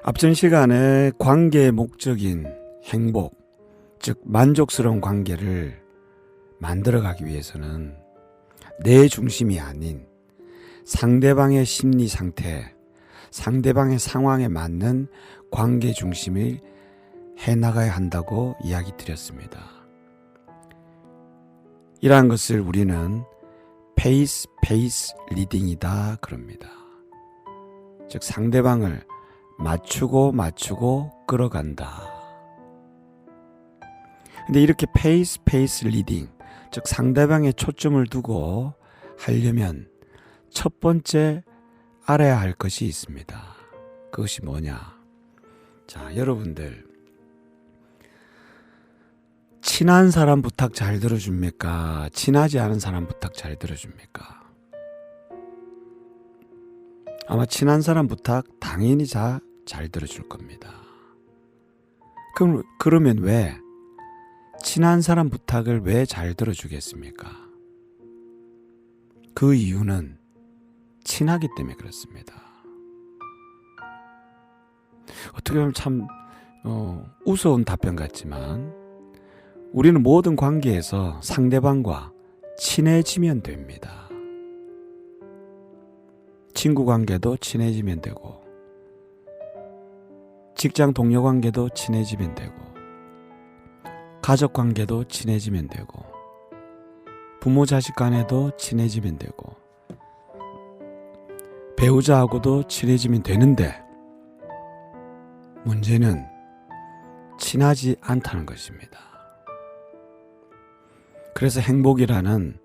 앞전 시간에 관계의 목적인 행복, 즉 만족스러운 관계를 만들어가기 위해서는 내 중심이 아닌 상대방의 심리 상태, 상대방의 상황에 맞는 관계 중심을 해나가야 한다고 이야기 드렸습니다. 이러한 것을 우리는 페이스 리딩이다 그럽니다. 즉 상대방을 맞추고 끌어간다. 근데 이렇게 페이스 리딩, 즉 상대방에 초점을 두고 하려면 첫 번째 알아야 할 것이 있습니다. 그것이 뭐냐? 자, 여러분들 친한 사람 부탁 잘 들어줍니까? 친하지 않은 사람 부탁 잘 들어줍니까? 아마 친한 사람 부탁 당연히 잘 들어줄 겁니다. 그러면 왜 친한 사람 부탁을 왜 잘 들어주겠습니까? 그 이유는 친하기 때문에 그렇습니다. 어떻게 보면 참 우스운 답변 같지만 우리는 모든 관계에서 상대방과 친해지면 됩니다. 친구 관계도 친해지면 되고 직장 동료 관계도 친해지면 되고 가족 관계도 친해지면 되고 부모 자식 간에도 친해지면 되고 배우자하고도 친해지면 되는데 문제는 친하지 않다는 것입니다. 그래서 행복이라는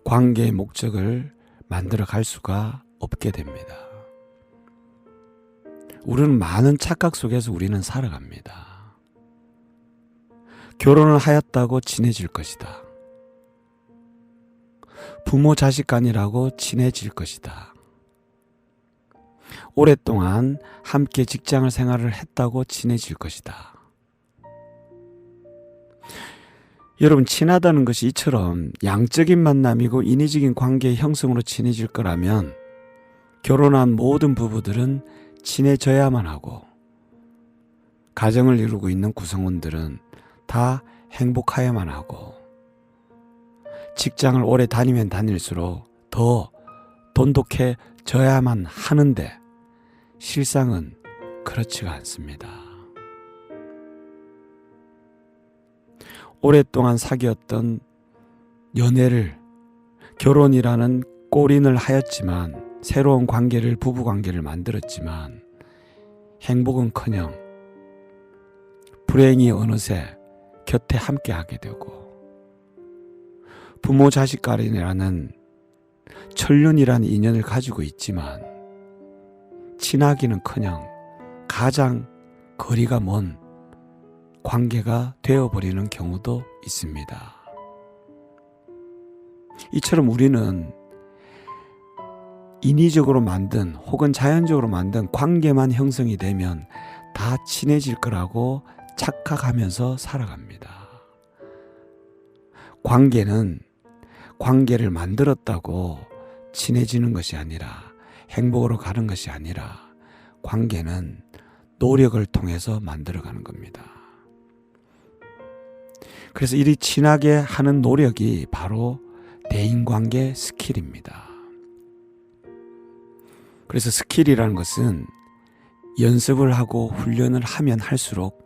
관계의 목적을 만들어 갈 수가 없게 됩니다. 우리는 많은 착각 속에서 우리는 살아갑니다. 결혼을 하였다고 친해질 것이다. 부모 자식 간이라고 친해질 것이다. 오랫동안 함께 직장을 생활을 했다고 친해질 것이다. 여러분, 친하다는 것이 이처럼 양적인 만남이고 인위적인 관계의 형성으로 친해질 거라면 결혼한 모든 부부들은 친해져야만 하고 가정을 이루고 있는 구성원들은 다 행복해야만 하고 직장을 오래 다니면 다닐수록 더 돈독해져야만 하는데 실상은 그렇지가 않습니다. 오랫동안 사귀었던 연애를 결혼이라는 골인을 하였지만 새로운 관계를 부부관계를 만들었지만 행복은커녕 불행이 어느새 곁에 함께하게 되고 부모 자식 간이라는 천륜이라는 인연을 가지고 있지만 친하기는커녕 가장 거리가 먼 관계가 되어버리는 경우도 있습니다. 이처럼 우리는 인위적으로 만든 혹은 자연적으로 만든 관계만 형성이 되면 다 친해질 거라고 착각하면서 살아갑니다. 관계는 관계를 만들었다고 친해지는 것이 아니라 행복으로 가는 것이 아니라 관계는 노력을 통해서 만들어가는 겁니다. 그래서 이리 친하게 하는 노력이 바로 대인관계 스킬입니다. 그래서 스킬이라는 것은 연습을 하고 훈련을 하면 할수록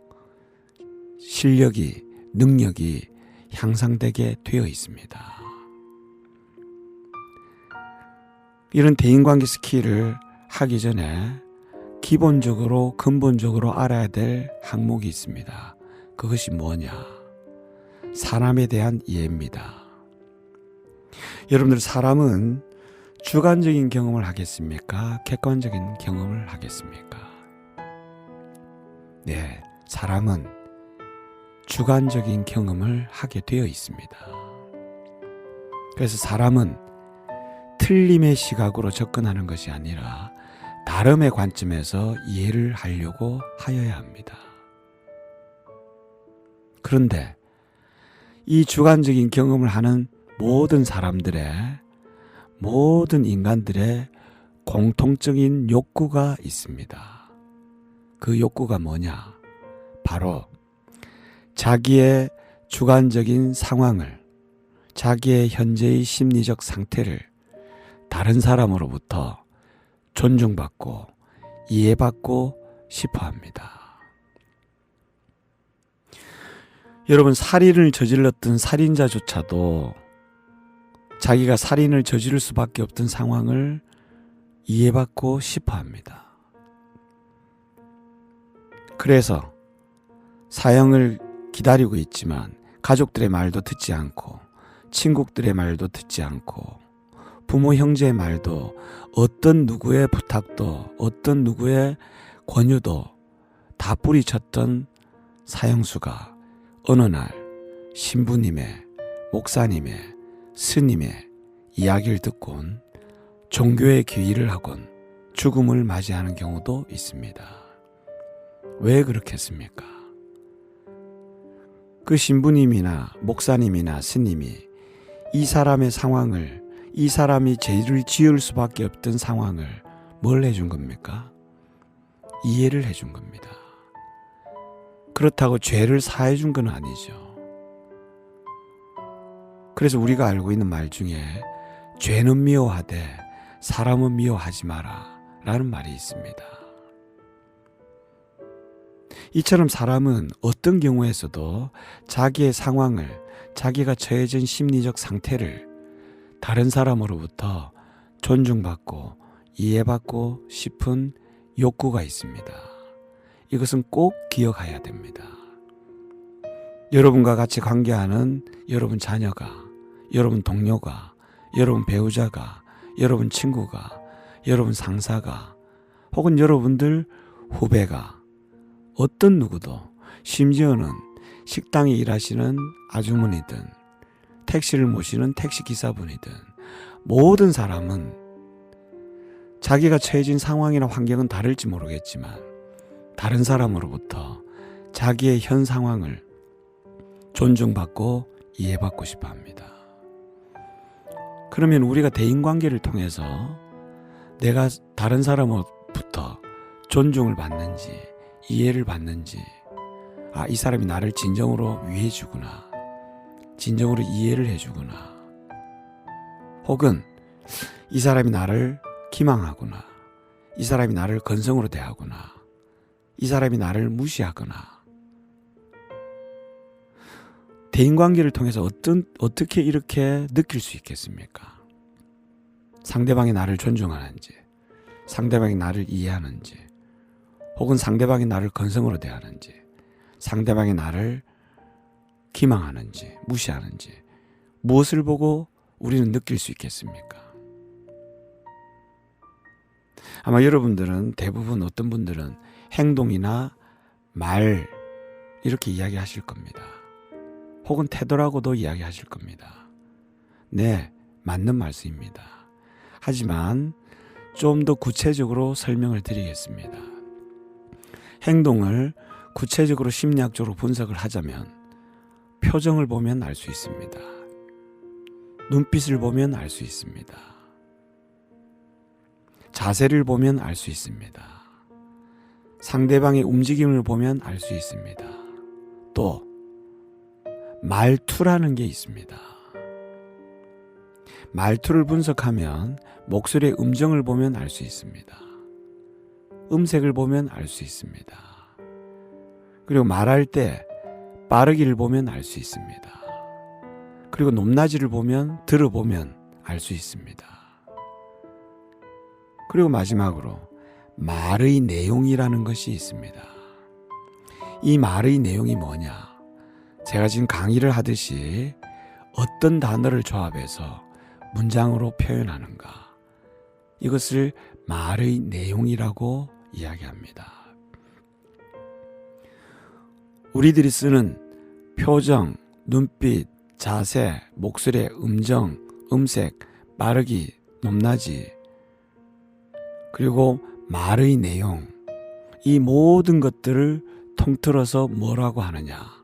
실력이, 능력이 향상되게 되어 있습니다. 이런 대인관계 스킬을 하기 전에 기본적으로 근본적으로 알아야 될 항목이 있습니다. 그것이 뭐냐? 사람에 대한 이해입니다. 여러분들, 사람은 주관적인 경험을 하겠습니까? 객관적인 경험을 하겠습니까? 네, 사람은 주관적인 경험을 하게 되어 있습니다. 그래서 사람은 틀림의 시각으로 접근하는 것이 아니라 나름의 관점에서 이해를 하려고 하여야 합니다. 그런데 이 주관적인 경험을 하는 모든 사람들의, 모든 인간들의 공통적인 욕구가 있습니다. 그 욕구가 뭐냐? 바로 자기의 주관적인 상황을, 자기의 현재의 심리적 상태를 다른 사람으로부터 존중받고 이해받고 싶어 합니다. 여러분, 살인을 저질렀던 살인자조차도 자기가 살인을 저지를 수밖에 없던 상황을 이해받고 싶어 합니다. 그래서 사형을 기다리고 있지만 가족들의 말도 듣지 않고 친구들의 말도 듣지 않고 부모 형제의 말도 어떤 누구의 부탁도 어떤 누구의 권유도 다 뿌리쳤던 사형수가 어느 날 신부님의, 목사님의, 스님의 이야기를 듣곤 종교의 귀의를 하곤 죽음을 맞이하는 경우도 있습니다. 왜 그렇겠습니까? 그 신부님이나 목사님이나 스님이 이 사람의 상황을, 이 사람이 죄를 지을 수밖에 없던 상황을 뭘 해준 겁니까? 이해를 해준 겁니다. 그렇다고 죄를 사해 준 건 아니죠. 그래서 우리가 알고 있는 말 중에 죄는 미워하되 사람은 미워하지 마라 라는 말이 있습니다. 이처럼 사람은 어떤 경우에서도 자기의 상황을, 자기가 처해진 심리적 상태를 다른 사람으로부터 존중받고 이해받고 싶은 욕구가 있습니다. 이것은 꼭 기억해야 됩니다. 여러분과 같이 관계하는 여러분 자녀가, 여러분 동료가, 여러분 배우자가, 여러분 친구가, 여러분 상사가, 혹은 여러분들 후배가, 어떤 누구도, 심지어는 식당에 일하시는 아주머니든 택시를 모시는 택시기사분이든 모든 사람은 자기가 처해진 상황이나 환경은 다를지 모르겠지만 다른 사람으로부터 자기의 현 상황을 존중받고 이해받고 싶어 합니다. 그러면 우리가 대인관계를 통해서 내가 다른 사람으로부터 존중을 받는지 이해를 받는지, 아, 이 사람이 나를 진정으로 위해주구나, 진정으로 이해를 해주구나, 혹은 이 사람이 나를 기망하구나, 이 사람이 나를 건성으로 대하구나, 이 사람이 나를 무시하거나. 대인관계를 통해서 어떻게 이렇게 느낄 수 있겠습니까? 상대방이 나를 존중하는지, 상대방이 나를 이해하는지, 혹은 상대방이 나를 건성으로 대하는지, 상대방이 나를 기망하는지, 무시하는지, 무엇을 보고 우리는 느낄 수 있겠습니까? 아마 여러분들은 대부분 어떤 분들은 행동이나 말 이렇게 이야기하실 겁니다. 혹은 태도라고도 이야기하실 겁니다. 네, 맞는 말씀입니다. 하지만 좀 더 구체적으로 설명을 드리겠습니다. 행동을 구체적으로 심리학적으로 분석을 하자면 표정을 보면 알 수 있습니다. 눈빛을 보면 알 수 있습니다. 자세를 보면 알 수 있습니다. 상대방의 움직임을 보면 알 수 있습니다. 또 말투라는 게 있습니다. 말투를 분석하면 목소리의 음정을 보면 알 수 있습니다. 음색을 보면 알 수 있습니다. 그리고 말할 때 빠르기를 보면 알 수 있습니다. 그리고 높낮이를 보면, 들어보면 알 수 있습니다. 그리고 마지막으로 말의 내용이라는 것이 있습니다. 이 말의 내용이 뭐냐? 제가 지금 강의를 하듯이 어떤 단어를 조합해서 문장으로 표현하는가? 이것을 말의 내용이라고 이야기합니다. 우리들이 쓰는 표정, 눈빛, 자세, 목소리의 음정, 음색, 빠르기, 높낮이, 그리고 말의 내용, 이 모든 것들을 통틀어서 뭐라고 하느냐?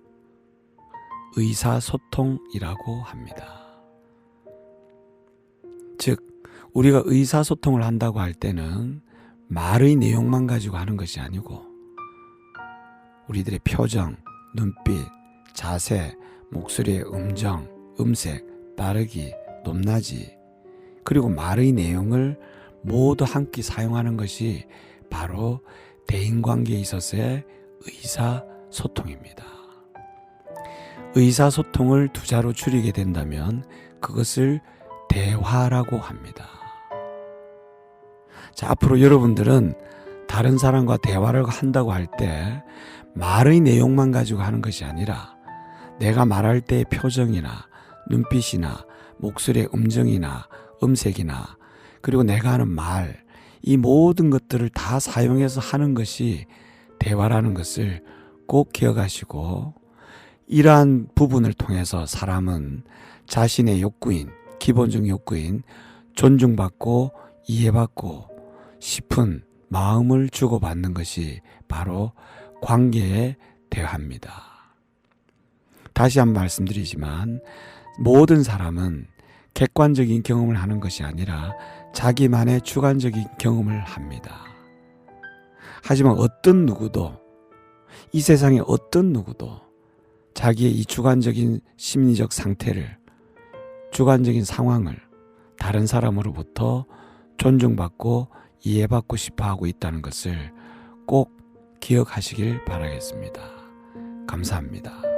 의사소통이라고 합니다. 즉, 우리가 의사소통을 한다고 할 때는 말의 내용만 가지고 하는 것이 아니고 우리들의 표정, 눈빛, 자세, 목소리의 음정, 음색, 빠르기, 높낮이, 그리고 말의 내용을 모두 함께 사용하는 것이 바로 대인관계에 있어서의 의사소통입니다. 의사소통을 두 자로 줄이게 된다면 그것을 대화라고 합니다. 자, 앞으로 여러분들은 다른 사람과 대화를 한다고 할 때 말의 내용만 가지고 하는 것이 아니라 내가 말할 때의 표정이나 눈빛이나 목소리의 음정이나 음색이나 그리고 내가 하는 말, 이 모든 것들을 다 사용해서 하는 것이 대화라는 것을 꼭 기억하시고, 이러한 부분을 통해서 사람은 자신의 욕구인, 기본적 욕구인 존중받고 이해받고 싶은 마음을 주고받는 것이 바로 관계의 대화입니다. 다시 한번 말씀드리지만 모든 사람은 객관적인 경험을 하는 것이 아니라 자기만의 주관적인 경험을 합니다. 하지만 어떤 누구도, 이 세상의 어떤 누구도 자기의 이 주관적인 심리적 상태를, 주관적인 상황을 다른 사람으로부터 존중받고 이해받고 싶어 하고 있다는 것을 꼭 기억하시길 바라겠습니다. 감사합니다.